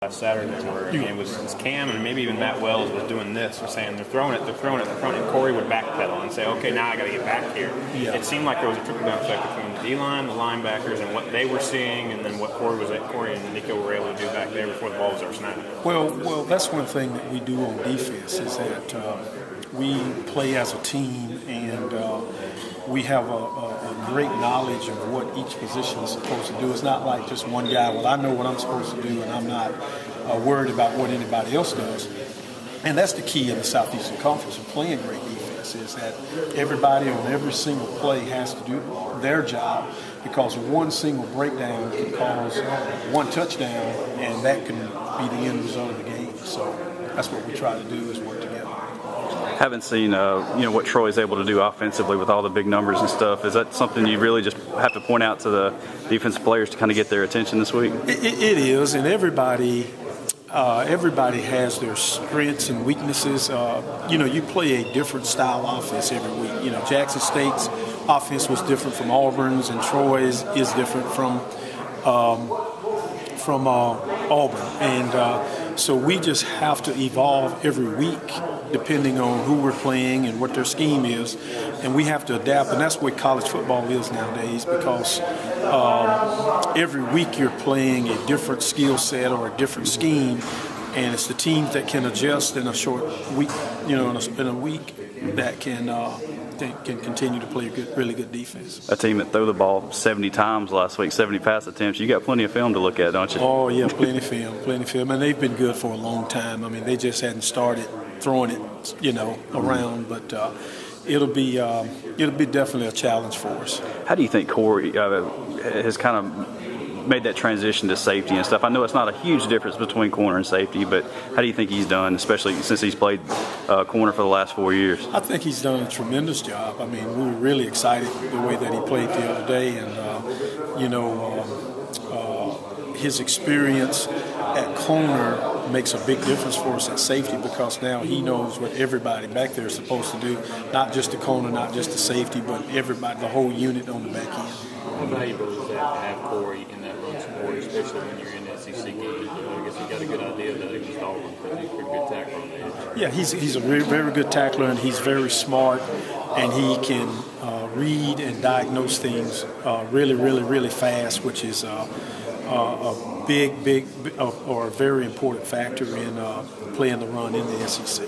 last Saturday where it was Cam and maybe even Matt Wells was doing this, or saying they're throwing it in the front, and Corey would backpedal and say, okay, now I got to get back here. Yeah. It seemed like there was a trickle-down effect between the D-line, the linebackers, and what they were seeing, and then what Corey and Nico were able to do back there before the ball was ever snapped. Well, that's one thing that we do on defense is that we play as a team, and we have a great knowledge of what each position is supposed to do. It's not like just one guy, well, I know what I'm supposed to do, and I'm not worried about what anybody else does. And that's the key in the Southeastern Conference of playing great defense, is that everybody on every single play has to do their job, because one single breakdown can cause one touchdown, and that can be the end result of the game. So that's what we try to do, is work together. Haven't seen what Troy's able to do offensively with all the big numbers and stuff. Is that something you really just have to point out to the defensive players to kind of get their attention this week? It is, and everybody has their strengths and weaknesses. You play a different style offense every week. Jackson State's offense was different from Auburn's, and Troy's is different from Auburn, and so we just have to evolve every week depending on who we're playing and what their scheme is, and we have to adapt. And that's what college football is nowadays, because every week you're playing a different skill set or a different scheme, and it's the teams that can adjust in a short week, in a week, that can continue to play really good defense. A team that threw the ball 70 times last week, 70 pass attempts. You got plenty of film to look at, don't you? Oh yeah, plenty of film, and they've been good for a long time. I mean, they just hadn't started throwing it, around, but it'll be definitely a challenge for us. How do you think Corey has kind of made that transition to safety and stuff? I know it's not a huge difference between corner and safety, but how do you think he's done, especially since he's played corner for the last 4 years? I think he's done a tremendous job. I mean, we were really excited the way that he played the other day, and his experience at corner makes a big difference for us at safety, because now he knows what everybody back there is supposed to do, not just the corner, not just the safety, but everybody, the whole unit on the back end. How valuable is that to have Corey in that run support, especially when you're in SEC games? I guess you got a good idea that he was Auburn, because he's a pretty good tackler on the edge. Yeah, he's a very, very good tackler, and he's very smart, and he can read and diagnose things really, really, really fast, which is a big or a very important factor in playing the run in the SEC.